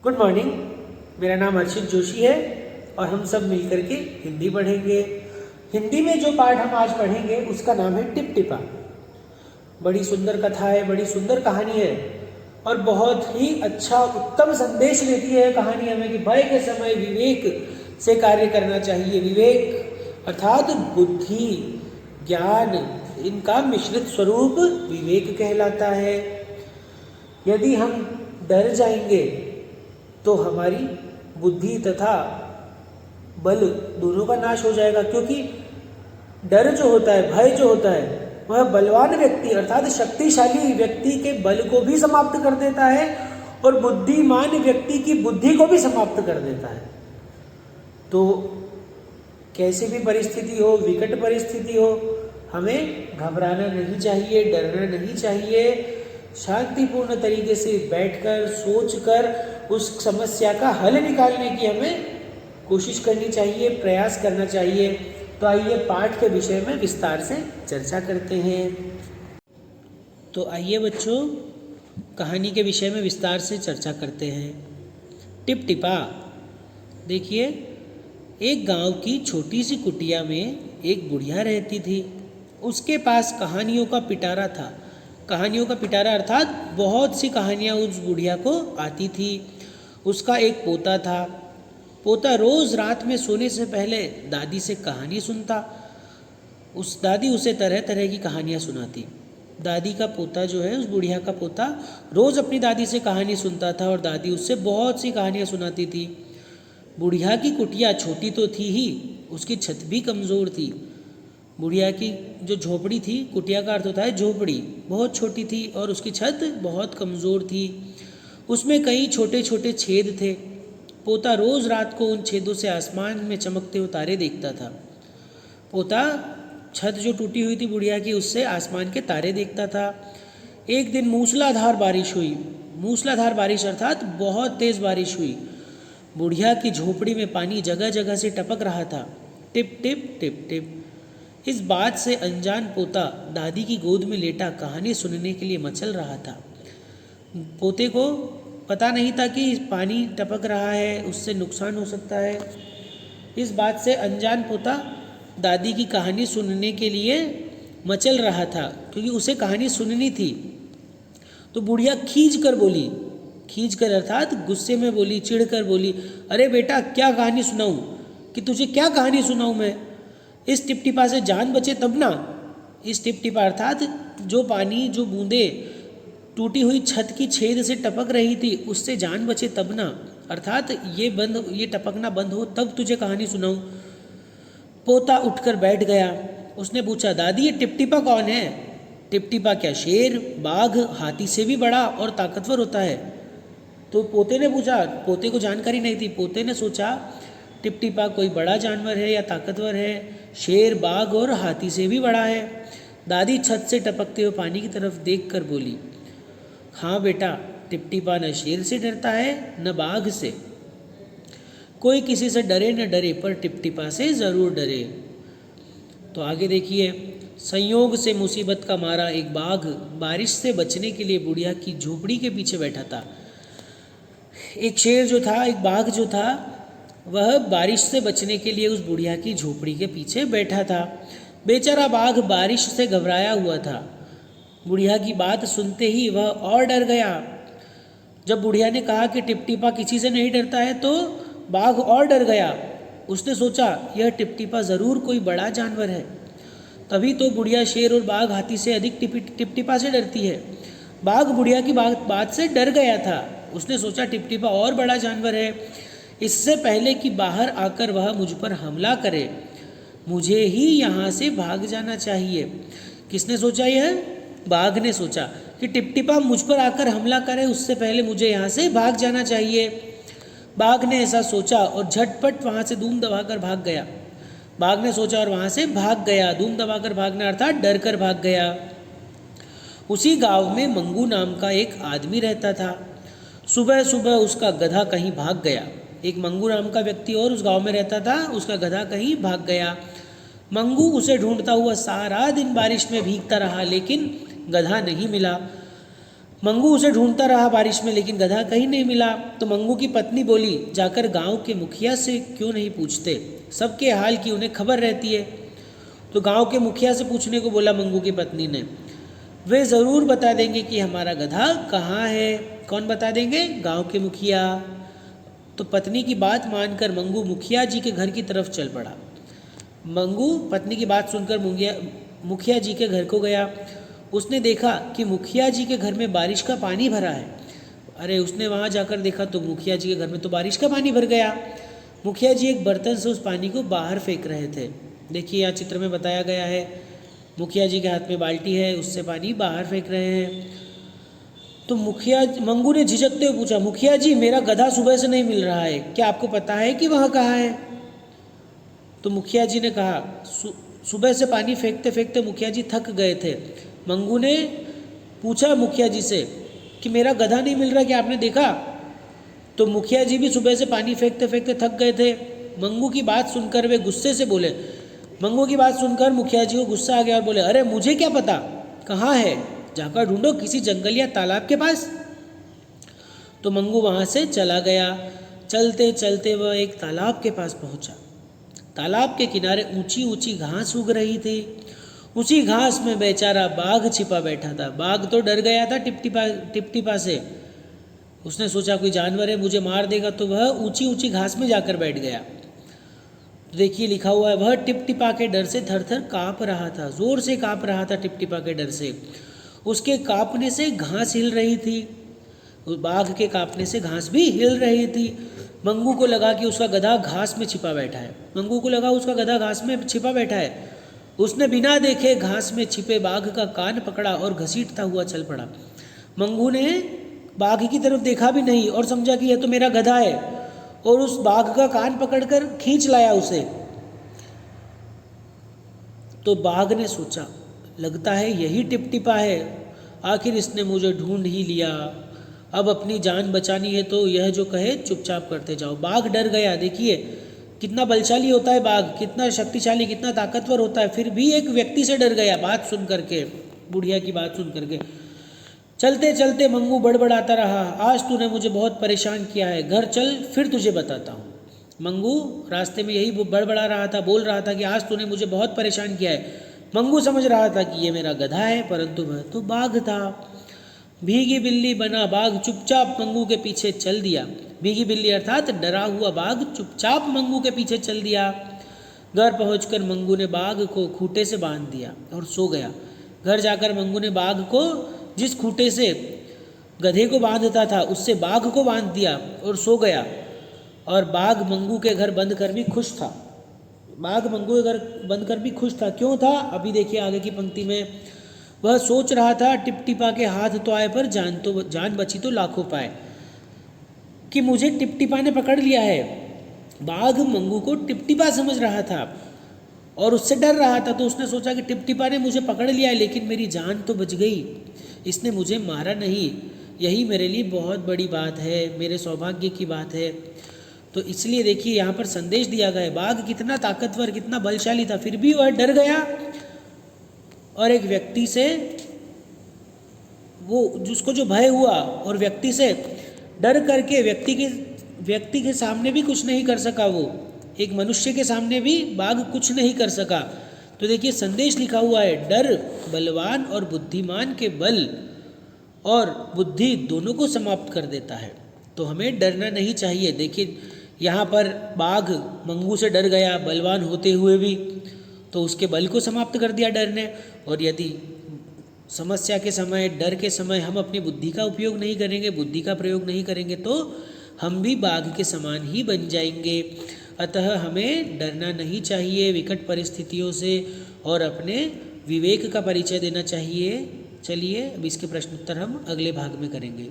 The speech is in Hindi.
Good morning. मेरा नाम अर्षित जोशी है और हम सब मिलकर के हिंदी पढ़ेंगे। हिंदी में जो पाठ हम आज पढ़ेंगे उसका नाम है टिप टिपा। बड़ी सुंदर कथा है, बड़ी सुंदर कहानी है और बहुत ही अच्छा उत्तम संदेश देती है कहानी हमें कि भय के समय विवेक से कार्य करना चाहिए। विवेक अर्थात बुद्धि, ज्ञान, इनका मिश्रित स्वरूप विवेक कहलाता है। यदि हम डर जाएंगे तो हमारी बुद्धि तथा बल दोनों का नाश हो जाएगा, क्योंकि डर जो होता है, भय जो होता है, वह बलवान व्यक्ति अर्थात शक्तिशाली व्यक्ति के बल को भी समाप्त कर देता है और बुद्धिमान व्यक्ति की बुद्धि को भी समाप्त कर देता है। तो कैसी भी परिस्थिति हो, विकट परिस्थिति हो, हमें घबराना नहीं चाहिए, डरना नहीं चाहिए। शांतिपूर्ण तरीके से बैठकर सोचकर उस समस्या का हल निकालने की हमें कोशिश करनी चाहिए, प्रयास करना चाहिए। तो आइए पाठ के विषय में विस्तार से चर्चा करते हैं। तो आइए बच्चों, कहानी के विषय में विस्तार से चर्चा करते हैं। टिप टिपा। देखिए, एक गांव की छोटी सी कुटिया में एक बुढ़िया रहती थी। उसके पास कहानियों का पिटारा था। कहानियों का पिटारा अर्थात बहुत सी कहानियाँ उस बुढ़िया को आती थी। उसका एक पोता था। पोता रोज़ रात में सोने से पहले दादी से कहानी सुनता। दादी उसे तरह तरह की कहानियाँ सुनाती। दादी का पोता जो है, उस बुढ़िया का पोता रोज़ अपनी दादी से कहानी सुनता था और दादी उससे बहुत सी कहानियाँ सुनाती थी। बुढ़िया की कुटिया छोटी तो थी ही, उसकी छत भी कमज़ोर थी। बुढ़िया की जो झोपड़ी थी, कुटिया का अर्थ होता है झोपड़ी, बहुत छोटी थी और उसकी छत बहुत कमज़ोर थी। उसमें कई छोटे छोटे छेद थे। पोता रोज़ रात को उन छेदों से आसमान में चमकते हुए तारे देखता था। पोता छत जो टूटी हुई थी बुढ़िया की, उससे आसमान के तारे देखता था। एक दिन मूसलाधार बारिश हुई। मूसलाधार बारिश अर्थात बहुत तेज़ बारिश हुई। बुढ़िया की झोपड़ी में पानी जगह जगह से टपक रहा था, टिप टिप टिप टिप। इस बात से अनजान पोता दादी की गोद में लेटा कहानी सुनने के लिए मचल रहा था। पोते को पता नहीं था कि पानी टपक रहा है, उससे नुकसान हो सकता है। इस बात से अनजान पोता दादी की कहानी सुनने के लिए मचल रहा था, क्योंकि उसे कहानी सुननी थी। तो बुढ़िया खींच कर बोली, खींच कर अर्थात गुस्से में बोली, चिढ़ कर बोली, अरे बेटा, क्या कहानी सुनाऊं? कि तुझे क्या कहानी सुनाऊं मैं? इस टिपटिपा से जान बचे तब ना। इस टिपटिपा अर्थात जो पानी, जो बूंदे टूटी हुई छत की छेद से टपक रही थी, उससे जान बचे तब ना, अर्थात ये टपकना बंद हो तब तुझे कहानी सुनाऊं। पोता उठकर बैठ गया। उसने पूछा, दादी ये टिपटिपा कौन है? टिपटिपा क्या शेर, बाघ, हाथी से भी बड़ा और ताकतवर होता है? तो पोते ने पूछा। पोते को जानकारी नहीं थी। पोते ने सोचा टिपटिपा कोई बड़ा जानवर है या ताकतवर है, शेर, बाघ और हाथी से भी बड़ा है। दादी छत से टपकते हुए पानी की तरफ देखकर बोली, हाँ बेटा, टिपटिपा न शेर से डरता है न बाघ से। कोई किसी से डरे न डरे, पर टिपटिपा से ज़रूर डरे। तो आगे देखिए, संयोग से मुसीबत का मारा एक बाघ बारिश से बचने के लिए बुढ़िया की झोपड़ी के पीछे बैठा था। एक शेर जो था, एक बाघ जो था, वह बारिश से बचने के लिए उस बुढ़िया की झोपड़ी के पीछे बैठा था। बेचारा बाघ बारिश से घबराया हुआ था। बुढ़िया की बात सुनते ही वह और डर गया। जब बुढ़िया ने कहा कि टिपटिपा किसी से नहीं डरता है, तो बाघ और डर गया। उसने सोचा, यह टिपटिपा ज़रूर कोई बड़ा जानवर है, तभी तो बुढ़िया शेर और बाघ हाथी से अधिक टिपटिपा से डरती है। बाघ बुढ़िया की बात से डर गया था। उसने सोचा, टिपटिपा और बड़ा जानवर है, इससे पहले कि बाहर आकर वह मुझ पर हमला करे, मुझे ही यहाँ से भाग जाना चाहिए। किसने सोचा यह? बाघ ने सोचा कि टिपटिपा मुझ पर आकर हमला करे, उससे पहले मुझे यहाँ से भाग जाना चाहिए। बाघ ने ऐसा सोचा और झटपट वहाँ से धूम दबाकर भाग गया। बाघ ने सोचा और वहाँ से भाग गया। धूम दबाकर भागना अर्थात डर कर भाग गया। उसी गांव में मंगू नाम का एक आदमी रहता था। सुबह सुबह उसका गधा कहीं भाग गया। एक मंगू नाम का व्यक्ति और उस गांव में रहता था, उसका गधा कहीं भाग गया। मंगू उसे ढूंढता हुआ सारा दिन बारिश में भीगता रहा, लेकिन गधा नहीं मिला। मंगू उसे ढूंढता रहा बारिश में, लेकिन गधा कहीं नहीं मिला। तो मंगू की पत्नी बोली, जाकर गांव के मुखिया से क्यों नहीं पूछते, सबके हाल की उन्हें खबर रहती है। तो गांव के मुखिया से पूछने को बोला मंगू की पत्नी ने। वे ज़रूर बता देंगे कि हमारा गधा कहाँ है। कौन बता देंगे? गांव के मुखिया। तो पत्नी की बात मानकर मंगू मुखिया जी के घर की तरफ चल पड़ा। मंगू पत्नी की बात सुनकर मुखिया जी के घर को गया। उसने देखा कि मुखिया जी के घर में बारिश का पानी भरा है। अरे उसने वहाँ जाकर देखा तो मुखिया जी के घर में तो बारिश का पानी भर गया। मुखिया जी एक बर्तन से उस पानी को बाहर फेंक रहे थे। देखिए यहाँ चित्र में बताया गया है, मुखिया जी के हाथ में बाल्टी है, उससे पानी बाहर फेंक रहे हैं। तो मंगू ने झिझकते हुए पूछा, मुखिया जी मेरा गधा सुबह से नहीं मिल रहा है, क्या आपको पता है कि वह कहाँ है? तो मुखिया जी ने कहा, सुबह से पानी फेंकते फेंकते मुखिया जी थक गए थे। मंगू ने पूछा मुखिया जी से कि मेरा गधा नहीं मिल रहा, क्या आपने देखा? तो मुखिया जी भी सुबह से पानी फेंकते फेंकते थक गए थे। मंगू की बात सुनकर वे गुस्से से बोले। मंगू की बात सुनकर मुखिया जी को गुस्सा आ गया और बोले, अरे मुझे क्या पता कहाँ है, जाकर ढूंढो किसी जंगल या तालाब के पास। तो मंगू वहाँ से चला गया। चलते चलते वह एक तालाब के पास पहुँचा। तालाब के किनारे ऊंची ऊंची घास उग रही थी। उसी घास में बेचारा बाघ छिपा बैठा था। बाघ तो डर गया था टिपटिपा से। उसने सोचा कोई जानवर है, मुझे मार देगा, तो वह ऊंची ऊंची घास में जाकर बैठ गया। तो देखिए लिखा हुआ है, वह टिपटिपा के डर से थर थर काँप रहा था, जोर से काँप रहा था टिपटिपा के डर से। उसके काँपने से घास हिल रही थी, उस बाघ के काँपने से घास भी हिल रही थी। मंगू को लगा कि उसका गधा घास में छिपा बैठा है। मंगू को लगा उसका गधा घास में छिपा बैठा है। उसने बिना देखे घास में छिपे बाघ का कान पकड़ा और घसीटता हुआ चल पड़ा। मंगू ने बाघ की तरफ देखा भी नहीं और समझा कि यह तो मेरा गधा है, और उस बाघ का कान पकड़कर खींच लाया उसे। तो बाघ ने सोचा, लगता है यही टिपटिपा है, आखिर इसने मुझे ढूंढ ही लिया। अब अपनी जान बचानी है तो यह जो कहे चुपचाप करते जाओ। बाघ डर गया। देखिए कितना बलशाली होता है बाघ, कितना शक्तिशाली, कितना ताकतवर होता है, फिर भी एक व्यक्ति से डर गया बात सुन करके, बुढ़िया की बात सुन करके। चलते चलते मंगू बड़बड़ाता रहा, आज तूने मुझे बहुत परेशान किया है, घर चल फिर तुझे बताता हूँ। मंगू रास्ते में यही बड़बड़ा रहा था, बोल रहा था कि आज तूने मुझे बहुत परेशान किया है। मंगू समझ रहा था कि ये मेरा गधा है, परंतु वह तो बाघ था। भीगी बिल्ली बना बाघ चुपचाप मंगू के पीछे चल दिया। भीगी बिल्ली अर्थात डरा हुआ बाघ चुपचाप मंगू के पीछे चल दिया। घर पहुंचकर मंगू ने बाघ को खूंटे से बांध दिया और सो गया। घर जाकर मंगू ने बाघ को जिस खूंटे से गधे को बांधता था उससे बाघ को बांध दिया और सो गया। और बाघ मंगू के घर बंद कर भी खुश था। बाघ मंगू के घर बंद कर भी खुश था। क्यों था? अभी देखिए आगे की पंक्ति में। वह सोच रहा था, टिपटिपा के हाथ तो आए पर जान बची तो लाखों पाए, कि मुझे टिपटिपा ने पकड़ लिया है। बाघ मंगू को टिपटिपा समझ रहा था और उससे डर रहा था। तो उसने सोचा कि टिपटिपा ने मुझे पकड़ लिया है, लेकिन मेरी जान तो बच गई, इसने मुझे मारा नहीं। यही मेरे लिए बहुत बड़ी बात है, मेरे सौभाग्य की बात है। तो इसलिए देखिए यहाँ पर संदेश दिया गया है, बाघ कितना ताकतवर, कितना बलशाली था, फिर भी वह डर गया और एक व्यक्ति से, वो जिसको जो भय हुआ और व्यक्ति से डर करके व्यक्ति के सामने भी कुछ नहीं कर सका। वो एक मनुष्य के सामने भी बाघ कुछ नहीं कर सका। तो देखिए संदेश लिखा हुआ है, डर बलवान और बुद्धिमान के बल और बुद्धि दोनों को समाप्त कर देता है। तो हमें डरना नहीं चाहिए। देखिए यहाँ पर बाघ मंगू से डर गया बलवान होते हुए भी, तो उसके बल को समाप्त कर दिया डर ने। और यदि समस्या के समय, डर के समय हम अपनी बुद्धि का उपयोग नहीं करेंगे, बुद्धि का प्रयोग नहीं करेंगे, तो हम भी बाघ के समान ही बन जाएंगे। अतः हमें डरना नहीं चाहिए विकट परिस्थितियों से और अपने विवेक का परिचय देना चाहिए। चलिए अब इसके प्रश्नोत्तर हम अगले भाग में करेंगे।